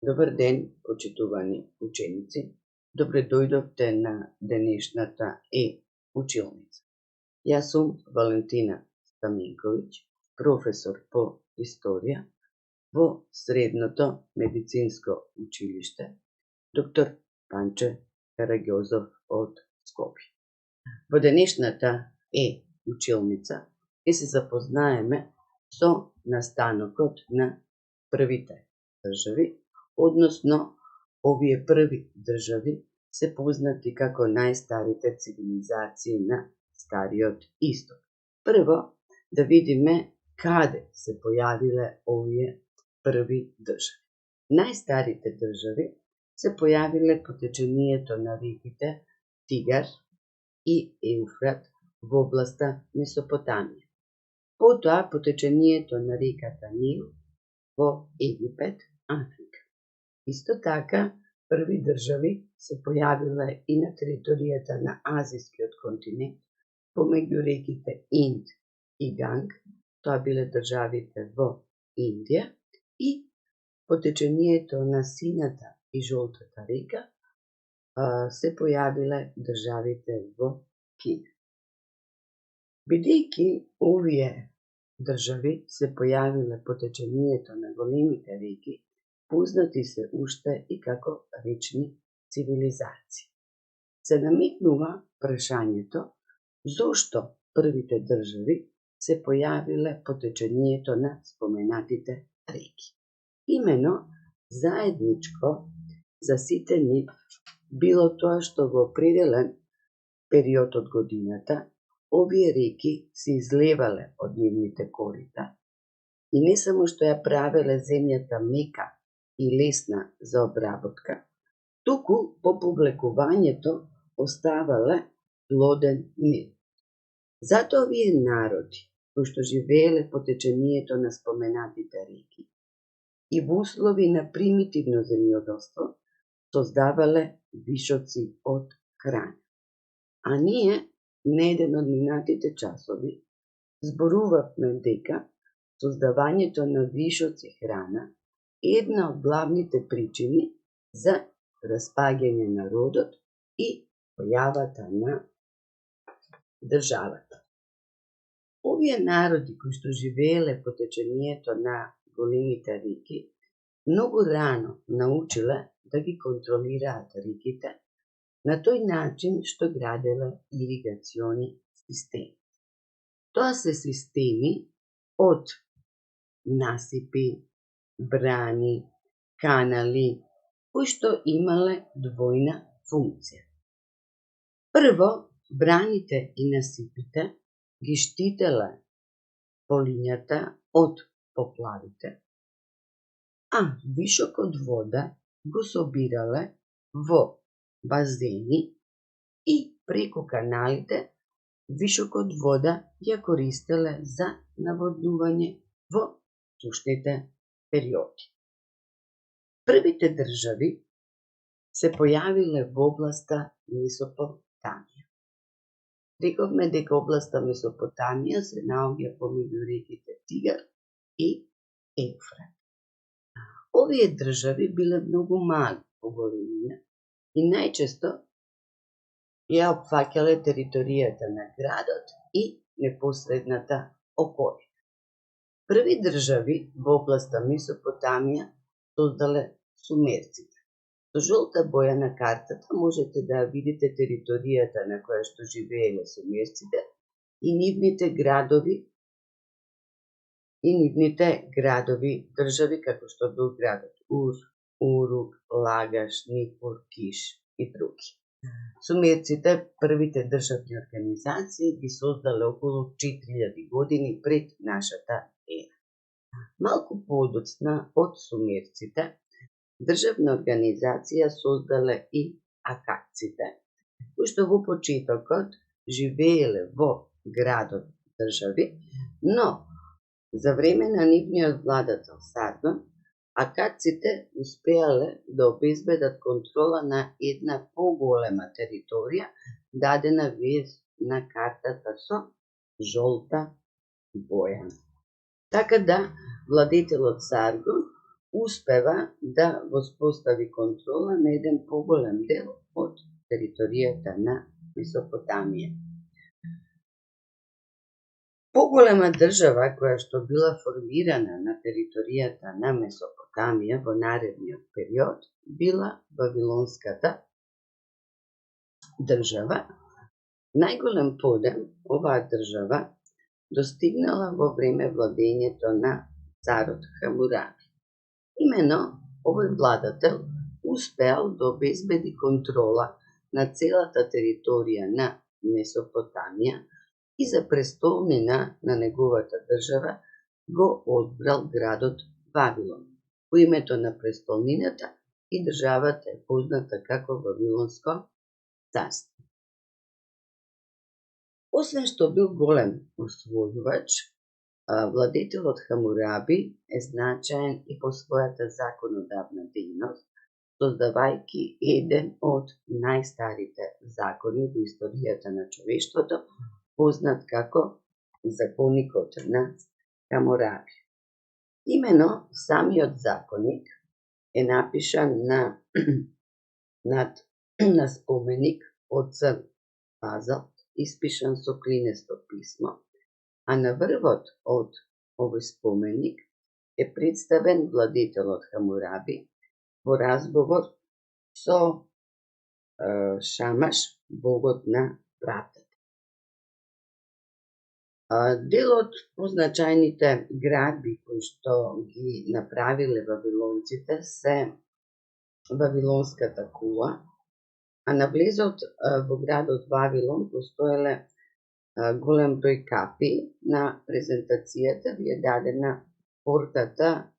Добар ден, почитувани ученици. Добре дојдовте на денешната училница. Јас сум Валентина Стаменковиќ, професор по историја во Средното медицинско училиште доктор Панче Караѓозов од Скопје. Во денешната училница ќе се запознаеме со настанокот на првите држави, односно овие први држави се познати како најстарите цивилизации на Стариот Исток. Прво да видиме каде се појавиле овие први држави. Најстарите држави се појавиле по течението на реките Тигар и Еуфрат во областа Месопотамија. Потоа по течението на реката Нил во Египет, Африка. Исто така, први држави се појавиле и на територијата на Азискиот континент, помеѓу реките Инд и Ганг, тоа биле државите во Индија, и по течението на Сината и Жолтата река се појавиле државите во Кина. Бидејќи овие држави се појавиле по течението на големите реки, познати се уште и како речни цивилизации. Се наметнува прашањето зошто првите држави се појавиле по течението на споменатите реки. Имено заедничко за сите нив било тоа што во определен период од годината овие реки се излевале од нивните корита и не само што ја правеле земјата мека и лесна за обработка, туку по повлекувањето оставале плоден мир. Зато овие народи, кои што живееле по течението на споменатите реки и во услови на примитивно земјоделство, создавале вишоци од храна. А ние, на еден од минатите часови, зборувавме дека создавањето на вишоци храна е една од главните причини за распаѓање на родот и појавата на државата. Овие народи кои што живееле по течението на големите реки, многу рано научиле да ги контролираат реките на тој начин што граделе иригациони системи. Тоа се системи од насипи, брани, канали, кои што имале двојна функција. Прво, браните и насипите ги штителе полињата од поплавите, а вишокот вода го собирале во базени и преку каналите вишокот вода ја користеле за наводнување во сушните периоди. Првите држави се појавиле во областа Месопотамија. Рековме дека областа Месопотамија се наоѓа помеѓу реките Тигар и Еуфрат. Овие држави биле многу мали по големина и најчесто ја опфаќале територијата на градот и непосредната околина. Први држави во областа Месопотамија создале сумерците. Со жолта боја на картата можете да видите територијата на која што живееле сумерците и нивните градови, држави како што бил градот Ур, Урук, Лагаш, Нипур, Киш и други. Сумерците, првите државни организации, ги создале околу 4000 години пред нашата ера. Малку подоцна од сумерците, државна организација создале и акадците, кои што во почетокот живееле во градот држави, но за време на нивниот владател Саргон, акадците успеале да обезбедат контрола на една поголема територија, дадена вез на картата со жолта боја. Така да, владетелот Саргон успева да воспостави контрола на еден поголем дел од територијата на Месопотамија. Поголема држава која што била формирана на територијата на Месопотамија во наредниот период била Вавилонската држава. Најголем подем оваа држава достигнала во време владењето на царот Хамураби. Имено, овој владател успеал да обезбеди контрола на целата територија на Месопотамија и за престолнина на неговата држава го одбрал градот Вавилон. По името на престолнината и државата е позната како Вавилонско царство. Освен што бил голем освојувач, владетелот Хамураби е значаен и по својата законодавна дејност, создавајќи еден од најстарите закони во историјата на човештвото, познат како Законикот на Хамураби. Имено, самиот законик е напишан на споменик од црн базалт, испишан со клинесто писмо, а на врвот од овој споменик е представен владетелот Хамураби во разговор со Шамаш, богот на братот. Дел од позначајните градби кои што ги направиле вавилонците се Вавилонската кула, а на влезот во градот Вавилон постоеле голем број капи. На презентацијата ви е дадена портата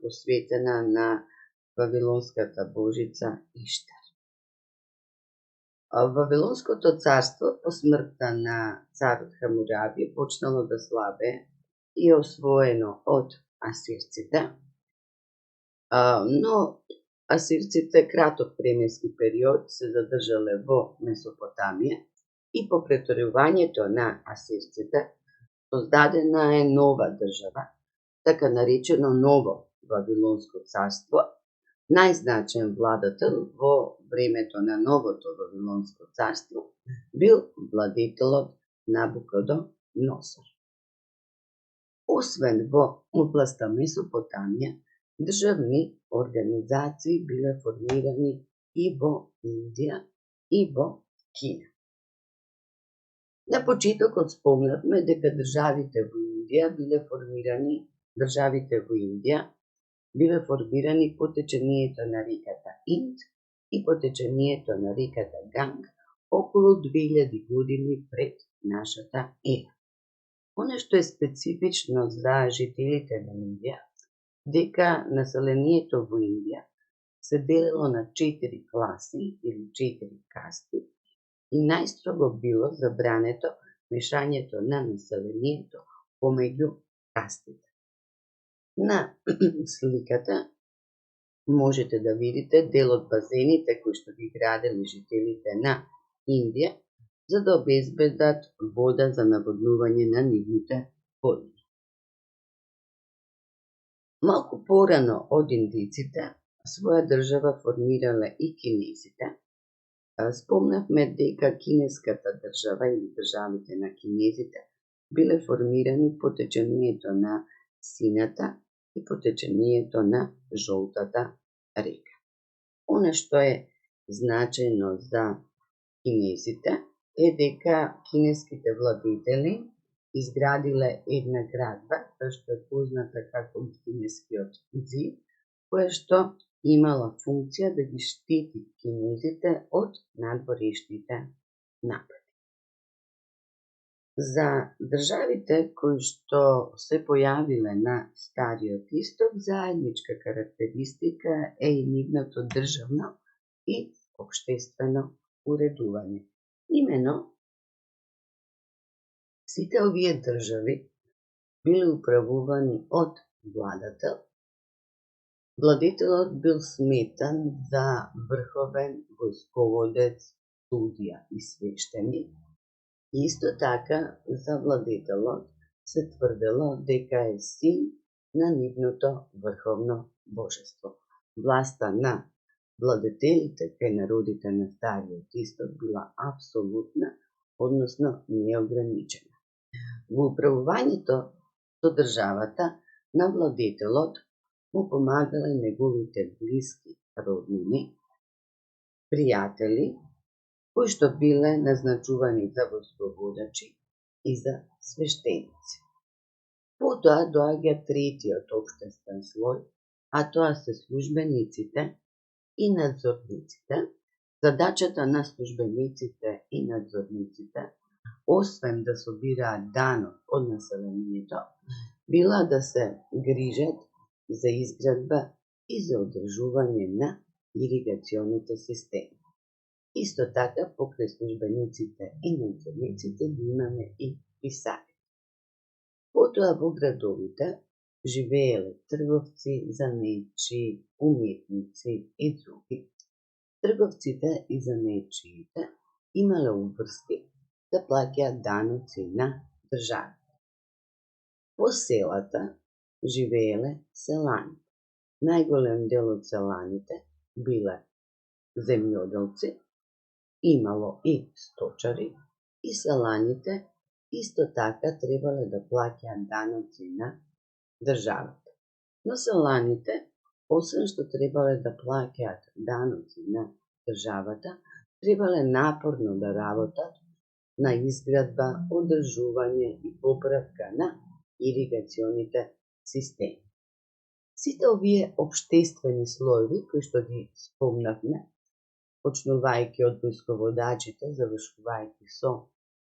посветена на Вавилонската божица Иштар. Вавилонското царство по смртта на царот Хамураби почнало да слабе и освоено од асирците, но асирците краток временски период се задржале во Месопотамија и по преторувањето на асирците создадена е нова држава, така наречено ново Вавилонско царство. Најзначаен владател во времето на новото Вавилонско царство бил владетелот Набуходоносор. Освен во областа Месопотамија, државни организации биле формирани и во Индија и во Кина. На почетокот спомнавме дека државите во Индија биле формирани по течението на реката Инд и по течението на реката Ганг околу 2000 години пред нашата ера. Оно што е специфично за жителите на Индија, дека населението во Индија се делило на 4 класи или 4 касти и најстрого било забрането мешањето на населението помеѓу кастите. На сликата можете да видите дел од базените кои што ги граделе жителите на Индија за да обезбедат вода за наводнување на нивните подиуми. Малку порано од индиците, своја држава формирале и кинезите. Спомнавме дека кинеската држава или државите на кинезите биле формирани по течението на Сината и по течението на Жолтата река. Оно што е значајно за кинезите е дека кинеските владетели изградиле една градба, која што е позната како кинескиот ѕид, која што имала функција да ги штити кинезите од надворешните напади. За државите кои што се појавиле на Стариот Исток, заедничка карактеристика е и нивното државно и општествено уредување. Имено, сите овие држави биле управувани од владател. Владетелот бил сметан за врховен војсководец, судија и свештеник. Исто така, за владетелот се тврдело дека е син на нивното врховно божество. Власта на владетелите кај народите на Стариот Исток била апсолутна, односно неограничена. Во управувањето со државата на владетелот му помагале неговите блиски роднини, пријатели, кои што биле назначувани за војсководачи и за свештеници. Потоа доаѓа третиот општествен слој, а тоа се службениците и надзорниците. Задачата на службениците и надзорниците, освен да собираат данок од населението, била да се грижат за изградба и за одржување на иригационите системи. Исто така, покрај службениците и надзорниците ги имаме и писари. Потоа во градовите живееле трговци, занаетчии, уметници и други. Трговците и занаетчиите имале обврски да плаќаат даноци на државата. По селата живееле селани. Најголем дел од селаните биле земјоделци, имало и сточари, и селаните исто така требале да плаќаат даноци на државата. Но селаните, освен што требале да плаќаат даноци на државата, требале напорно да работат на изградба, одржување и поправка на иригационите системи. Сите овие обштествени слоеви кои што ги спомнавме, почнувајќи од војсководачите, завршувајќи со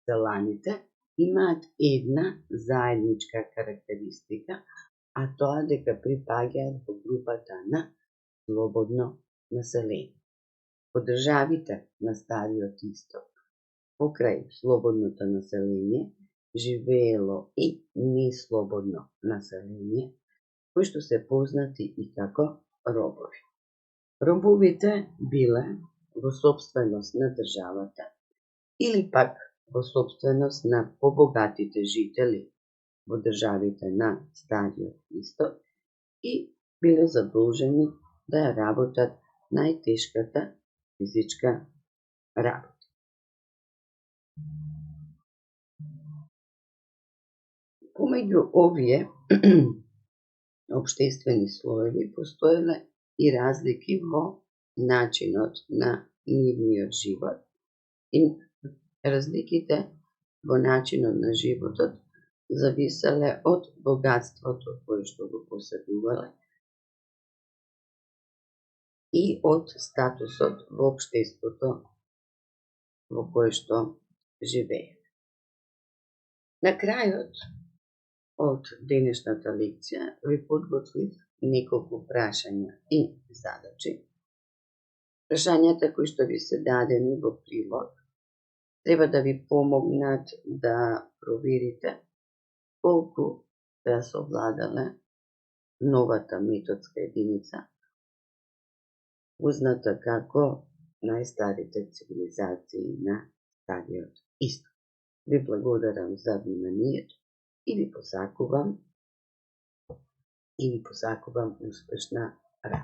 селаните, имаат една заедничка карактеристика, а тоа дека припаѓаат во групата на слободно население. Во државите на Стариот Исток, покрај слободното население, живеело и неслободно население, кои што се познати и како робови. Робовите биле во собственост на државата или пак во собственост на побогатите жители во државите на Стариот Исток и биле задолжени да ја работат најтешката физичка работа. Помеѓу овие обштествени слоеви постоеле и разлики во начинот на нивниот живот и разликите во начинот на животот зависеле од богатството кое што го поседувале и од статусот во општеството во кое што живееле. На крајот од денешната лекција ви подготвив неколку прашања и задачи. Прашањата кои што ви се дадени во прилог треба да ви помогнат да проверите колку ја совладале новата методска единица, позната како најстарите цивилизации на Стариот Исток. Ви благодарам за вниманието и ви посакувам успешна работа.